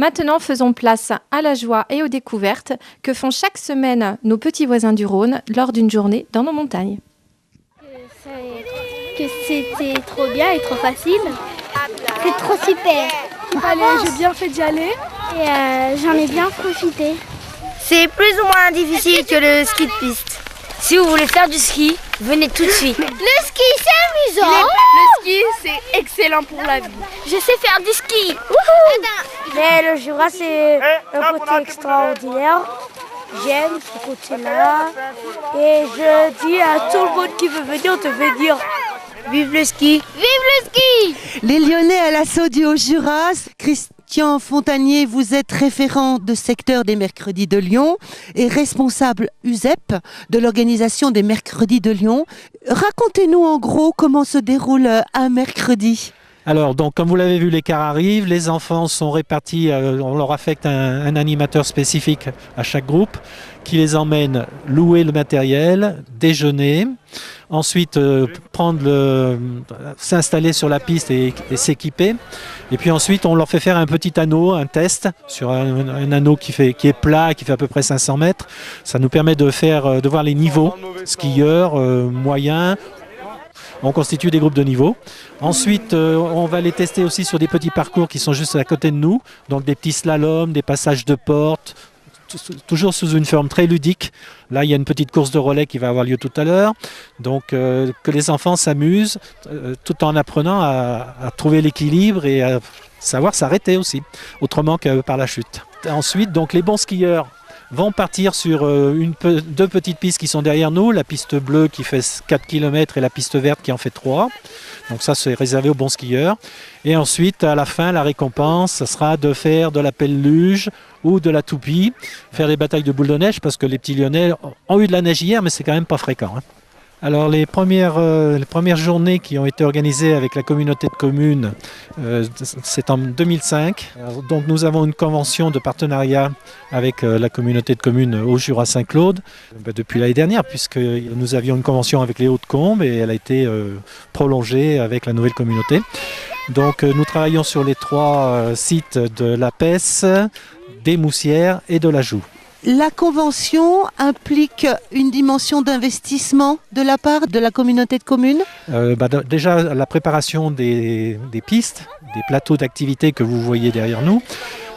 Maintenant, faisons place à la joie et aux découvertes que font chaque semaine nos petits voisins du Rhône lors d'une journée dans nos montagnes. Que c'était trop bien et trop facile. C'est trop super. Allez, j'ai bien fait d'y aller et j'en ai bien profité. C'est plus ou moins difficile que le ski de piste. Si vous voulez faire du ski, venez tout de suite. Le ski, c'est amusant. Le ski, c'est excellent pour la vie. Je sais faire du ski. Mais le Jura, c'est un côté extraordinaire. J'aime ce côté-là. Et je dis à tout le monde qui veut venir de venir. Vive le ski. Vive le ski. Les Lyonnais à l'assaut du Haut-Jura. Christian Fontanier, vous êtes référent de secteur des Mercredis de Lyon et responsable USEP de l'organisation des Mercredis de Lyon. Racontez-nous en gros comment se déroule un mercredi. Alors, donc, comme vous l'avez vu, les cars arrivent, les enfants sont répartis, on leur affecte un animateur spécifique à chaque groupe qui les emmène louer le matériel, déjeuner, ensuite s'installer sur la piste et s'équiper. Et puis ensuite, on leur fait faire un petit anneau, un test sur un anneau qui est plat, qui fait à peu près 500 mètres. Ça nous permet de voir les niveaux, skieurs, moyens. On constitue des groupes de niveau. Ensuite, on va les tester aussi sur des petits parcours qui sont juste à côté de nous. Donc des petits slaloms, des passages de porte, toujours sous une forme très ludique. Là, il y a une petite course de relais qui va avoir lieu tout à l'heure. Donc, que les enfants s'amusent tout en apprenant à trouver l'équilibre et à savoir s'arrêter aussi, autrement que par la chute. Ensuite, donc, les bons skieurs vont partir sur deux petites pistes qui sont derrière nous, la piste bleue qui fait 4 km et la piste verte qui en fait 3. Donc ça, c'est réservé aux bons skieurs. Et ensuite, à la fin, la récompense, ce sera de faire de la pelle-luge ou de la toupie, faire des batailles de boules de neige, parce que les petits Lyonnais ont eu de la neige hier, mais c'est quand même pas fréquent, hein. Alors les premières journées qui ont été organisées avec la communauté de communes, c'est en 2005. Alors, donc nous avons une convention de partenariat avec la communauté de communes Haut-Jura Saint-Claude depuis l'année dernière, puisque nous avions une convention avec les Hauts-de-Combes et elle a été prolongée avec la nouvelle communauté. Donc nous travaillons sur les 3 sites de la Pesse, des Moussières et de la Joux. La convention implique une dimension d'investissement de la part de la communauté de communes ? Déjà, la préparation des pistes, des plateaux d'activité que vous voyez derrière nous.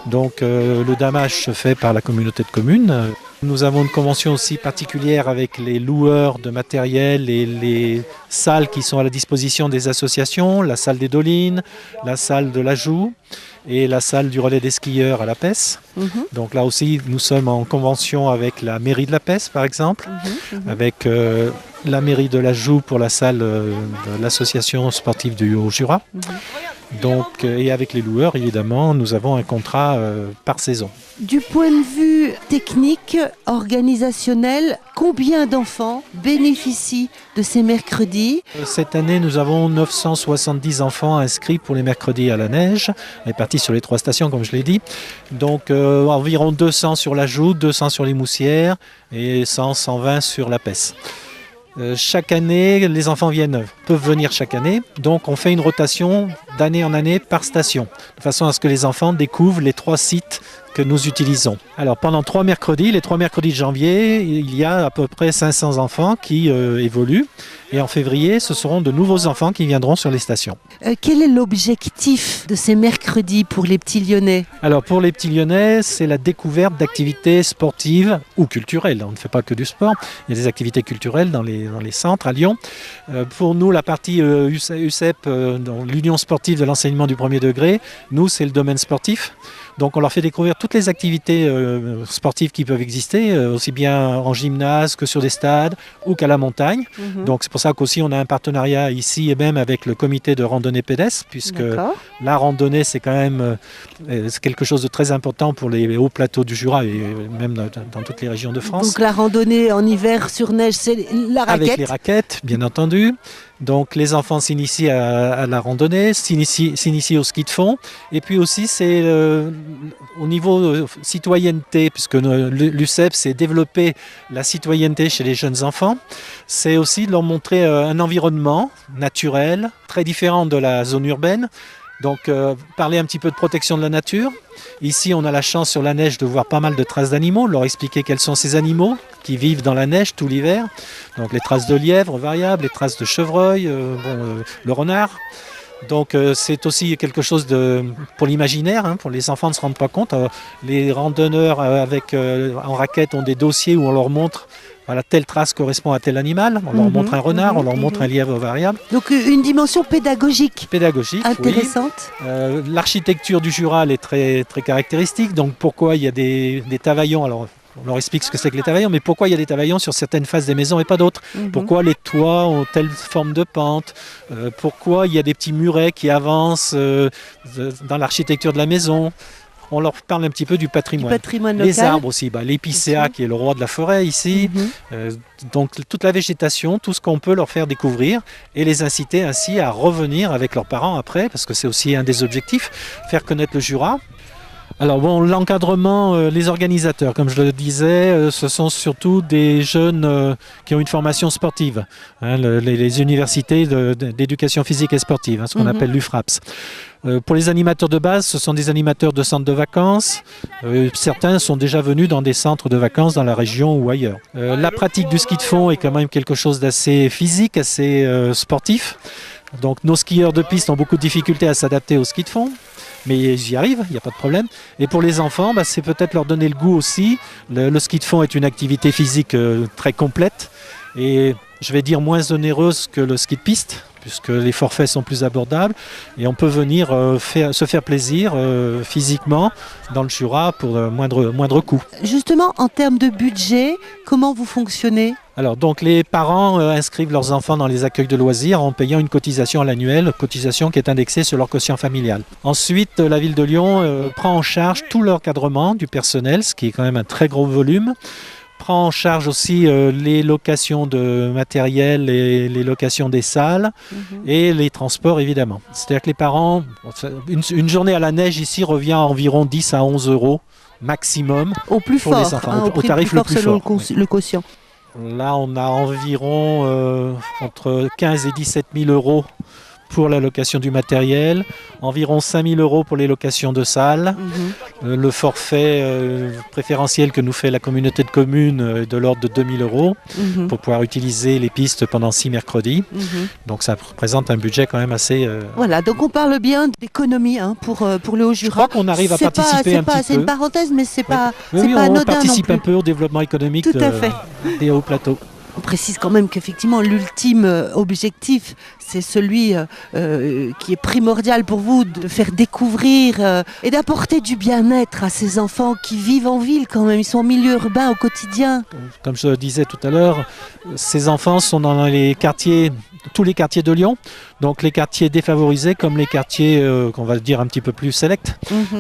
Donc, le damage se fait par la communauté de communes. Nous avons une convention aussi particulière avec les loueurs de matériel et les salles qui sont à la disposition des associations, la salle des Dolines, la salle de la Joux et la salle du relais des skieurs à la Pesse. Donc là aussi, nous sommes en convention avec la mairie de la Pesse, par exemple, avec la mairie de la Joux pour la salle de l'association sportive du Haut-Jura. Donc, et avec les loueurs, évidemment, nous avons un contrat par saison. Du point de vue technique, organisationnel, combien d'enfants bénéficient de ces mercredis ? Cette année, nous avons 970 enfants inscrits pour les mercredis à la neige, répartis sur les 3 stations, comme je l'ai dit. Donc, environ 200 sur la Joux, 200 sur les Moussières et 120 sur la Pesse. Chaque année, les enfants peuvent venir chaque année. Donc, on fait une rotation d'année en année par station, de façon à ce que les enfants découvrent les 3 sites que nous utilisons. Alors, pendant 3 mercredis, les 3 mercredis de janvier, il y a à peu près 500 enfants qui évoluent. Et en février, ce seront de nouveaux enfants qui viendront sur les stations. Quel est l'objectif de ces mercredis pour les petits Lyonnais ? Alors, pour les petits Lyonnais, c'est la découverte d'activités sportives ou culturelles. On ne fait pas que du sport. Il y a des activités culturelles dans les centres à Lyon. Pour nous, la partie USEP, l'Union sportive de l'enseignement du premier degré, nous, c'est le domaine sportif. Donc on leur fait découvrir toutes les activités sportives qui peuvent exister, aussi bien en gymnase que sur des stades ou qu'à la montagne. Donc c'est pour ça qu'aussi on a un partenariat ici et même avec le comité de randonnée pédestre, puisque la randonnée c'est quand même c'est quelque chose de très important pour les hauts plateaux du Jura et même dans toutes les régions de France. Donc la randonnée en hiver sur neige, c'est la raquette ? Avec les raquettes, bien entendu. Donc les enfants s'initient à la randonnée, s'initient au ski de fond. Et puis aussi c'est au niveau citoyenneté, puisque l'USEP c'est développer la citoyenneté chez les jeunes enfants. C'est aussi de leur montrer un environnement naturel, très différent de la zone urbaine, Donc, parler un petit peu de protection de la nature. Ici, on a la chance sur la neige de voir pas mal de traces d'animaux, leur expliquer quels sont ces animaux qui vivent dans la neige tout l'hiver. Donc, les traces de lièvre variables, les traces de chevreuil, le renard. Donc c'est aussi quelque chose pour l'imaginaire, hein, pour les enfants ne se rendent pas compte. Les randonneurs en raquette ont des dossiers où on leur montre voilà, telle trace correspond à tel animal. On leur montre un renard, on leur montre un lièvre variable. Donc une dimension pédagogique. Pédagogique, intéressante. Oui. L'architecture du Jura elle est très, très caractéristique. Donc pourquoi il y a des tavaillons? Alors, on leur explique ce que c'est que les tavaillons, mais pourquoi il y a des tavaillons sur certaines faces des maisons et pas d'autres? Pourquoi les toits ont telle forme de pente? Pourquoi il y a des petits murets qui avancent dans l'architecture de la maison? On leur parle un petit peu du patrimoine. Local. Les arbres aussi, l'épicéa qui est le roi de la forêt ici. Donc toute la végétation, tout ce qu'on peut leur faire découvrir et les inciter ainsi à revenir avec leurs parents après, parce que c'est aussi un des objectifs, faire connaître le Jura. Alors bon, l'encadrement, les organisateurs, comme je le disais, ce sont surtout des jeunes qui ont une formation sportive, hein, les universités d'éducation physique et sportive, hein, ce qu'on appelle l'UFRAPS. Pour les animateurs de base, ce sont des animateurs de centres de vacances. Certains sont déjà venus dans des centres de vacances dans la région ou ailleurs. La pratique du ski de fond est quand même quelque chose d'assez physique, assez sportif. Donc nos skieurs de piste ont beaucoup de difficultés à s'adapter au ski de fond. Mais ils y arrivent, il n'y a pas de problème. Et pour les enfants, c'est peut-être leur donner le goût aussi. Le ski de fond est une activité physique très complète et je vais dire moins onéreuse que le ski de piste, puisque les forfaits sont plus abordables et on peut venir se faire plaisir physiquement dans le Jura pour moindre coût. Justement, en termes de budget, comment vous fonctionnez ? Alors donc les parents inscrivent leurs enfants dans les accueils de loisirs en payant une cotisation à l'annuel, cotisation qui est indexée sur leur quotient familial. Ensuite, la ville de Lyon prend en charge tout l'encadrement du personnel, ce qui est quand même un très gros volume. Prend en charge aussi les locations de matériel et les locations des salles et les transports évidemment. C'est-à-dire que les parents, une journée à la neige ici revient à environ 10 à 11 euros maximum au plus pour fort, les enfants, hein, au tarif le plus selon fort. Le quotient. Là, on a environ entre 15 et 17 000 euros pour la location du matériel, environ 5 000 euros pour les locations de salles. Le forfait préférentiel que nous fait la communauté de communes est de l'ordre de 2 000 euros pour pouvoir utiliser les pistes pendant 6 mercredis. Donc ça représente un budget quand même assez... Voilà, donc on parle bien d'économie hein, pour le Haut-Jura. Je crois qu'on arrive à participer un petit peu. C'est une parenthèse, mais c'est pas, oui, pas anodin on participe non un peu au développement économique des hauts plateaux. On précise quand même qu'effectivement l'ultime objectif, c'est celui qui est primordial pour vous, de faire découvrir et d'apporter du bien-être à ces enfants qui vivent en ville quand même, ils sont en milieu urbain au quotidien. Comme je le disais tout à l'heure, ces enfants sont dans les quartiers, tous les quartiers de Lyon, donc les quartiers défavorisés comme les quartiers qu'on va dire un petit peu plus sélects.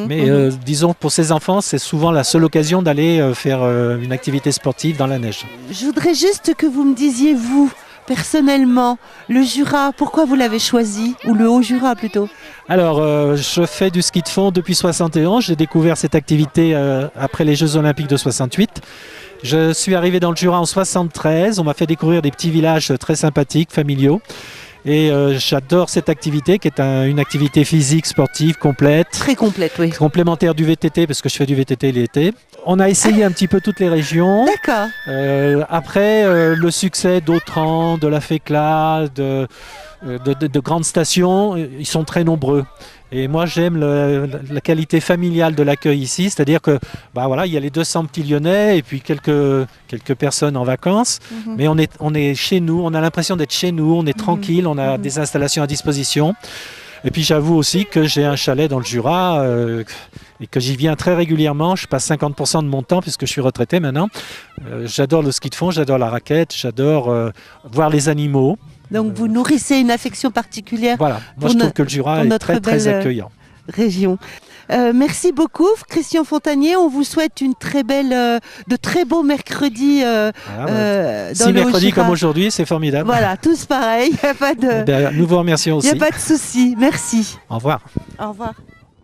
Mais disons pour ces enfants, c'est souvent la seule occasion d'aller faire une activité sportive dans la neige. Je voudrais juste que vous me disiez, vous, personnellement, le Jura, pourquoi vous l'avez choisi? Ou le Haut-Jura plutôt? Alors, je fais du ski de fond depuis 71. J'ai découvert cette activité après les Jeux Olympiques de 68. Je suis arrivé dans le Jura en 73. On m'a fait découvrir des petits villages très sympathiques, familiaux. Et j'adore cette activité qui est une activité physique, sportive, complète. Très complète, oui. Complémentaire du VTT parce que je fais du VTT l'été. On a essayé un petit peu toutes les régions. D'accord. Après, le succès d'Autran, de la FECLA, de grandes stations, ils sont très nombreux. Et moi, j'aime la qualité familiale de l'accueil ici, c'est-à-dire que, voilà, il y a les 200 petits Lyonnais et puis quelques personnes en vacances, mais on est chez nous, on a l'impression d'être chez nous, on est tranquille, on a des installations à disposition. Et puis j'avoue aussi que j'ai un chalet dans le Jura et que j'y viens très régulièrement. Je passe 50% de mon temps puisque je suis retraité maintenant. J'adore le ski de fond, j'adore la raquette, j'adore voir les animaux. Donc vous nourrissez une affection particulière. Voilà, moi je trouve que le Jura est très très accueillant. Région. Merci beaucoup Christian Fontanier, on vous souhaite une très belle, de très beaux mercredis dans si mercredi comme aujourd'hui, c'est formidable. Voilà, tous pareils, il n'y a pas de... Nous vous remercions aussi. Il n'y a pas de souci, merci. Au revoir. Au revoir.